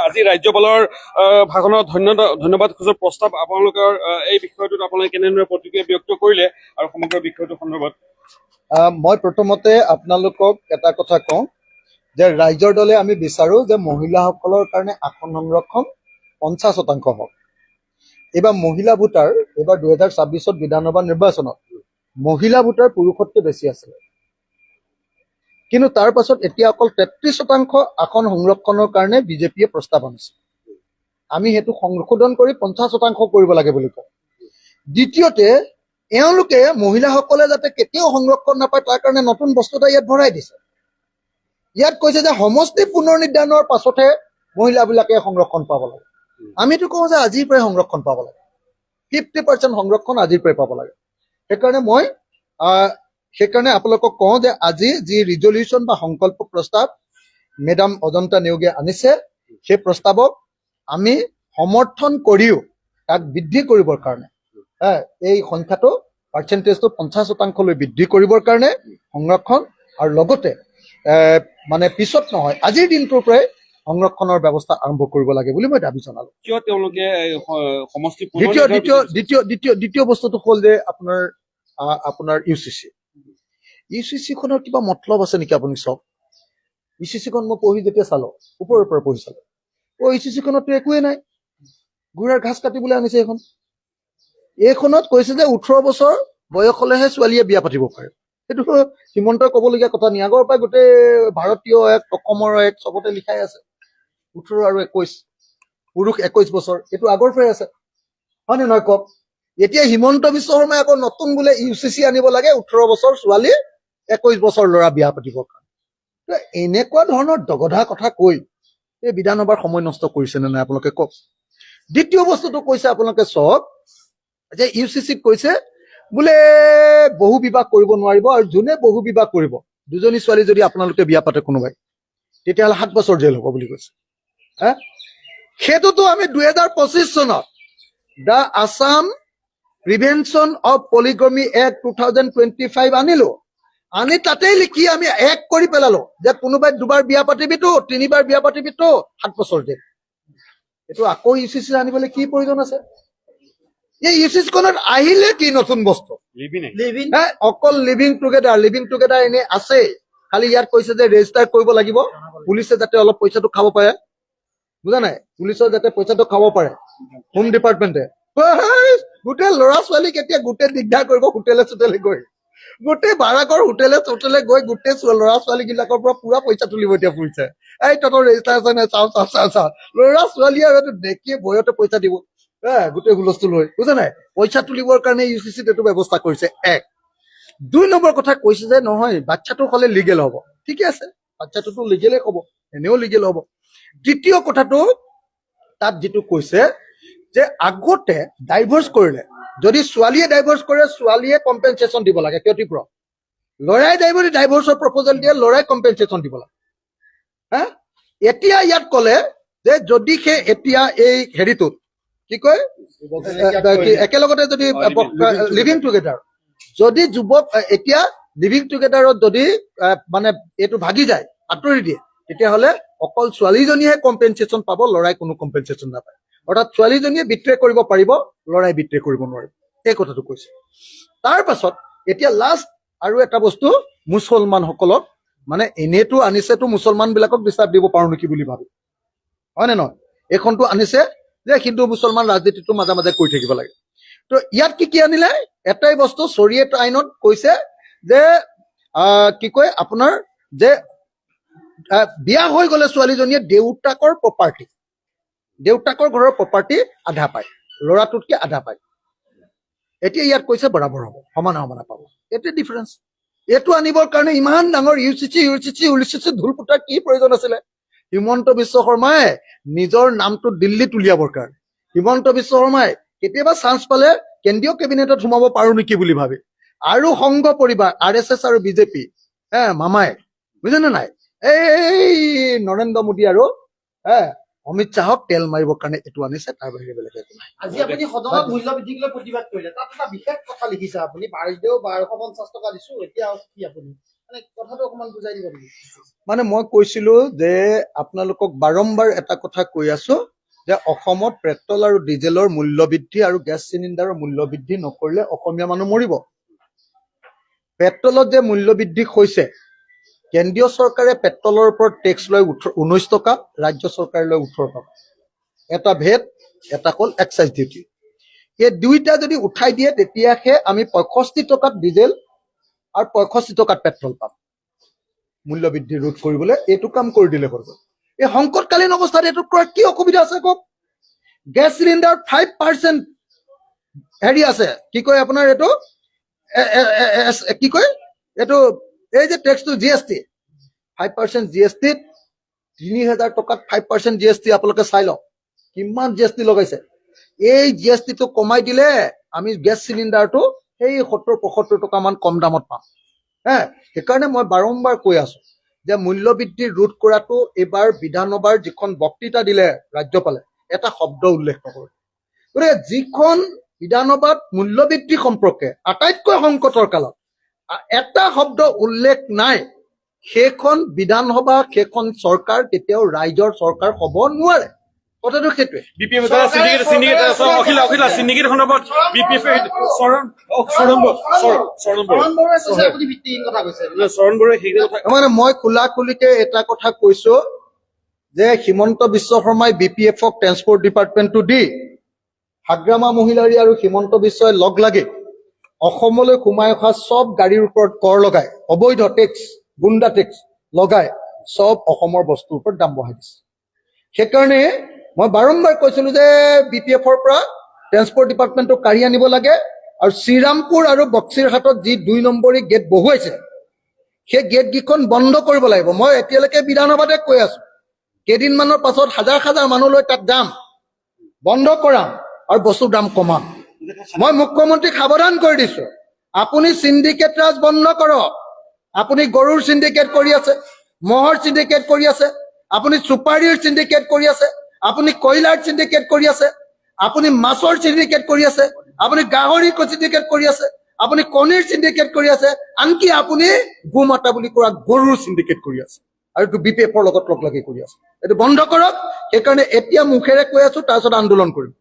আজি ৰাজ্যপালৰ ভাষণত ধন্যবাদ খোজাৰ প্ৰস্তাৱ আপোনালোকৰ এই বিষয়টোত আপোনালোকে কেনেদৰে প্ৰতিক্ৰিয়া ব্যক্ত কৰিলে আৰু সমগ্ৰ বিষয়টো সন্দৰ্ভত মই প্ৰথমতে আপোনালোকক এটা কথা কওঁ যে ৰাইজৰ দলে আমি বিচাৰো যে মহিলাসকলৰ কাৰণে আসন সংৰক্ষণ 50% হওক। এইবাৰ মহিলা ভোটাৰ এইবাৰ 2026 বিধানসভা নিৰ্বাচনত মহিলা ভোটাৰ পুৰুষতকৈ বেছি আছিলে, কিন্তু তাৰ পাছত এতিয়া অকল 33% আসন সংৰক্ষণৰ কাৰণে বিজেপিয়ে প্ৰস্তাৱ আনিছে। আমি সেইটো সংশোধন কৰি 50% কৰিব লাগে বুলি কওঁ। দ্বিতীয়তে এওঁলোকে মহিলাসকলে যাতে কেতিয়াও সংৰক্ষণ নাপায় তাৰ কাৰণে নতুন বস্তু এটা ইয়াত ভৰাই দিছে। ইয়াত কৈছে যে সমষ্টি পুনৰ নিৰ্ধাৰণৰ পাছতহে মহিলাবিলাকে সংৰক্ষণ পাব লাগে। আমিতো কওঁ যে আজিৰ পৰাই সংৰক্ষণ পাব লাগে, 50% সংৰক্ষণ আজিৰ পৰাই পাব লাগে। সেইকাৰণে আপোনালোকক কওঁ যে আজি যি ৰিজলিউশ্যন বা সংকল্প প্ৰস্তাৱ মেডাম অজন্তা নেওগে আনিছে, সেই প্ৰস্তাৱক আমি সমৰ্থন কৰিও তাক বৃদ্ধি কৰিবৰ কাৰণে এই সংখ্যাটো পাৰ্চেণ্টেজটো 50%লৈ বৃদ্ধি কৰিবৰ কাৰণে সংৰক্ষণ আৰু লগতে মানে পিছত নহয় আজিৰ দিনটোৰ পৰাই সংৰক্ষণৰ ব্যৱস্থা আৰম্ভ কৰিব লাগে বুলি মই দাবী জনালো। কিয় তেওঁলোকে সমষ্টি দ্বিতীয় বস্তুটো হ'ল যে আপোনাৰ ইউচিচিখনৰ কিবা মতলব আছে নেকি? আপুনি চাওক, ইউচিচিখন মই পঢ়ি যেতিয়া চালো, ওপৰৰ পৰা পঢ়ি চালো, ইউচিচিখনতো একোৱেই নাই, ঘোঁৰাৰ ঘাস কাটিবলৈ আনিছে। এইখনত কৈছে যে 18 বছৰ বয়স হলেহে ছোৱালীয়ে বিয়া পাতিব পাৰে। সেইটো হিমন্তই ক'বলগীয়া কথা নি? আগৰ পৰাই গোটেই ভাৰতীয় এক অসমৰ এক চবতে লিখাই আছে 18 আৰু 21, পুৰুষ 21 বছৰ, এইটো আগৰ পৰাই আছে, হয় নে নহয় কওক? এতিয়া হিমন্ত বিশ্ব শৰ্মাই আকৌ নতুন বোলে ইউচিচি আনিব লাগে 18 বছৰ ছোৱালী 21 বছৰ ল'ৰা বিয়া পাতিবৰ কাৰণে। এনেকুৱা ধৰণৰ দগধা কথা কৈ এই বিধানসভাৰ সময় নষ্ট কৰিছে নে নাই আপোনালোকে কওক। দ্বিতীয় বস্তুটো কৈছে আপোনালোকে চাওক যে ইউচিচিক কৈছে বোলে বহু বিবাহ কৰিব নোৱাৰিব, আৰু যোনে বহু বিবাহ কৰিব, দুজনী ছোৱালী যদি আপোনালোকে বিয়া পাতে কোনোবাই, তেতিয়াহ'লে 7 বছৰ জেল হ'ব বুলি কৈছে। সেইটোতো আমি 2025 চনত the Assam prevention of polygamy act 2025 আনি তাতেই লিখি আমি এক কৰি পেলালো যে কোনোবাই 2বাৰ বিয়া পাতিবিতো, 3বাৰ বিয়া পাতিবিতো 7 বছৰ জেল। এইটো আকৌ ইউচিচি আনিবলৈ কি প্ৰয়োজন আছে? এই ইউচিচিখনত আহিলে কি নতুন বস্তু? অকল লিভিং টুগেডাৰ এনে আছে, খালি ইয়াত কৈছে যে ৰেজিষ্টাৰ কৰিব লাগিব, পুলিচে যাতে অলপ পইচাটো খাব পাৰে, বুজা নাই? পুলিচৰ যাতে পইচাটো খাব পাৰে, হোম ডিপাৰ্টমেণ্টে গোটেই ল'ৰা ছোৱালীক এতিয়া গোটেই দিগদাৰ কৰিব, হোটেলে চোটেলে গৈ, গোটেই ভাড়াঘৰ হোটেলে গৈ গোটেই ল'ৰা ছোৱালী বিলাকৰ পৰা পুৰা পইচা তুলিব এতিয়া পুলিচে। এই তহঁতৰ ৰেজিষ্টাৰ আছে নে চাওঁ ল'ৰা ছোৱালীয়ে আৰু দেখিয়ে ভয়তে পইচা দিব, গোটেই হুলস্থুল হৈ, বুজা নাই? পইচা তুলিবৰ কাৰণে ইউচিচিত এইটো ব্যৱস্থা কৰিছে। 1 2 নম্বৰ কথা কৈছে যে নহয় বাচ্ছাটো হ'লে লিগেল হ'ব, ঠিকে আছে, বাচ্ছাটোতো লিগেলে হ'ব, এনেও লিগেল হ'ব। দ্বিতীয় কথাটো তাত যিটো কৈছে যে আগতে ডাইভৰ্চ কৰিলে, যদি ছোৱালীয়ে ডাইভৰ্চ কৰে ছোৱালীয়ে কম্পেনচেশ্যন দিব লাগে, ক্ষতিপূৰণ। ল'ৰাই ডাইভৰ্চৰ প্ৰপ'জেল দিয়ে, ল'ৰাই কম্পেনচেশ্যন দিব লাগে। এতিয়া ইয়াত ক'লে যে যদি সেই এতিয়া এই হেৰিটোত কি কয় একেলগতে যদি লিভিং টুগেডাৰ, যদি যুৱক এতিয়া লিভিং টুগেডাৰত যদি মানে এইটো ভাগি যায়, আঁতৰি দিয়ে, তেতিয়াহ'লে অকল ছোৱালীজনীয়েহে কম্পেনচেশ্যন পাব, ল'ৰাই কোনো কম্পেনচেশ্যন নাপায়। অৰ্থাৎ ছোৱালীজনীয়ে বিট্ৰে কৰিব পাৰিব, ল'ৰাই বিট্ৰে কৰিব নোৱাৰিব, এই কথাটো কৈছে। তাৰ পাছত এতিয়া লাষ্ট আৰু এটা বস্তু, মুছলমানসকলক মানে এনেইতো আনিছেতো মুছলমান বিলাকক ডিষ্টাৰ্ব দিব পাৰো নেকি বুলি ভাবি, হয় নে নহয়? এইখনতো আনিছে যে হিন্দু মুছলমান ৰাজনীতিটো মাজে মাজে কৰি থাকিব লাগে। তো ইয়াত কি আনিলে? এটাই বস্তু, শৰীয়ত আইনত কৈছে যে কি কয় আপোনাৰ যে বিয়া হৈ গ'লে ছোৱালীজনীয়ে দেউতাকৰ প্ৰপাৰ্টি, দেউতাকৰ ঘৰৰ প্ৰপাৰ্টি আধা পায়, ল'ৰাটোতকে আধা পায়। এতিয়া ইয়াত কৈছে বৰাবৰ হ'ব, সমানে পাব। এইটোৱে ডিফাৰেঞ্চ। এইটো আনিবৰ কাৰণে ইমান ডাঙৰ ইউচিচি ঢোল পুতাৰ কি প্ৰয়োজন আছিলে? হিমন্ত বিশ্ব শৰ্মাই নিজৰ নামটো দিল্লীত উলিয়াবৰ কাৰণে, হিমন্ত বিশ্ব শৰ্মাই কেতিয়াবা চান্স পালে কেন্দ্ৰীয় কেবিনেটত সোমাব পাৰো নেকি বুলি ভাবে, আৰু সংঘ পৰিবাৰ RSS আৰু বিজেপি মামাই, বুজিছেনে নাই, এই নৰেন্দ্ৰ মোদী আৰু অমিত শ্বাহক তেল মাৰিবৰ কাৰণে এইটো আনিছে, তাৰ বাহিৰে বেলেগ একো নাই। আজি আপুনি সদনত মূল্য বৃদ্ধিক লৈ প্ৰতিবাদ কৰিলে, তাত এটা বিশেষ কথা লিখিছে আপুনি, বাৰদেউ 1250 টকা দিছো, এতিয়া কি আপুনি মানে কথাটো অকমান বুজাই দিব নেকি? মানে মই কৈছিলো যে আপোনালোকক বাৰম্বাৰ এটা কথা কৈ আছো যে অসমত পেট্ৰল আৰু ডিজেলৰ মূল্য বৃদ্ধি আৰু গেছ চিলিণ্ডাৰৰ মূল্য বৃদ্ধি নকৰিলে অসমীয়া মানুহ মৰিব। পেট্ৰলত যে মূল্য বৃদ্ধি হৈছে, কেন্দ্ৰীয় চৰকাৰে পেট্ৰলৰ ওপৰত টেক্স লয় 19 টকা, ৰাজ্য চৰকাৰে লয় 18 টকা। এটা ভেট, এটা হ'ল এক্সাইজ ডিউটি। এই দুইটা যদি উঠাই দিয়ে তেতিয়াহে আমি 65 টকাত ডিজেল আৰু 65 টকাত পেট্ৰল পাম। মূল্য বৃদ্ধি ৰোধ কৰিবলৈ এইটো কাম কৰি দিলে হ'ল। এই সংকটকালীন অৱস্থাত এইটো কৰাৰ কি অসুবিধা আছে কওক? গেছ চিলিণ্ডাৰ 5% হেৰি আছে, কি কয় আপোনাৰ এইটো কি কয় এইটো, এই যে টেক্সটো GST 5% GST, 3000 টকাত 5% GST আপোনালোকে চাই লওক কিমান GST লগাইছে। এই GSTটো কমাই দিলে আমি গেছ চিলিণ্ডাৰটো সেই 70-75 টকামান কম দামত পাম। সেইকাৰণে মই বাৰম্বাৰ কৈ আছো যে মূল্য বৃদ্ধি ৰোধ কৰাটো এইবাৰ বিধানসভাৰ যিখন বক্তৃতা দিলে ৰাজ্যপালে এটা শব্দ উল্লেখ নকৰে। গতিকে যিখন বিধানসভাত মূল্য বৃদ্ধি সম্পৰ্কে আটাইতকৈ সংকটৰ কালত এটা শব্দ উল্লেখ নাই, সেইখন বিধানসভা, সেইখন চৰকাৰ কেতিয়াও ৰাইজৰ চৰকাৰ হ'ব নোৱাৰে। কথাটো সেইটোৱে। BPF চিণ্ডিকেট সন্দৰ্ভত BPF চৰণ বৰুৱাই কৈছে আপুনি ভিত্তিহীন কথা কৈছে। বৰুৱাই সেইখিনি কথা মানে মই খোলাখুলিকে এটা কথা কৈছো যে হিমন্ত বিশ্ব শৰ্মাই BPF-ক ট্ৰেন্সপৰ্ট ডিপাৰ্টমেণ্টটো দি হাগ্ৰামা মহিলাৰী আৰু হিমন্ত বিশ্বই লগ লাগি অসমলৈ সোমাই অহা চব গাড়ীৰ ওপৰত কৰ লগাই, অবৈধ টেক্স, গুণ্ডা টেক্স লগাই চব অসমৰ বস্তুৰ ওপৰত দাম বঢ়াই দিছে। সেইকাৰণে মই বাৰম্বাৰ কৈছিলো যে BPF-ৰ পৰা ট্ৰেন্সপৰ্ট ডিপাৰ্টমেণ্টটো কাঢ়ি আনিব লাগে আৰু শ্ৰীৰামপুৰ আৰু বক্সিৰহাটত যি 2 নম্বৰী গেট বহুৱাইছে সেই গেটকেইখন বন্ধ কৰিব লাগিব। মই এতিয়ালৈকে বিধানসভাতে কৈ আছো, কেইদিনমানৰ পাছত হাজাৰ হাজাৰ মানুহ লৈ তাত যাম, বন্ধ কৰাম আৰু বস্তুৰ দাম কমাম। মই মুখ্যমন্ত্ৰীক সাৱধান কৰি দিছো, আপুনি চিণ্ডিকেট ৰাজ বন্ধ কৰক। আপুনি গৰুৰ চিণ্ডিকেট কৰি আছে, মহৰ চিণ্ডিকেট কৰি আছে, আপুনি চুপাৰীৰ চিণ্ডিকেট কৰি আছে, আপুনি কয়লাৰ চিণ্ডিকেট কৰি আছে, আপুনি মাছৰ চিণ্ডিকেট কৰি আছে, আপুনি গাহৰিৰ চিণ্ডিকেট কৰি আছে, আপুনি কণীৰ চিণ্ডিকেট কৰি আছে, আনকি আপুনি গোমাতা বুলি কোৱা গৰুৰ চিণ্ডিকেট কৰি আছে আৰু এইটো BPF-ৰ লগত লগ লাগি কৰি আছে। এইটো বন্ধ কৰক। সেইকাৰণে এতিয়া মুখেৰে কৈ আছো, তাৰপিছত আন্দোলন কৰিম।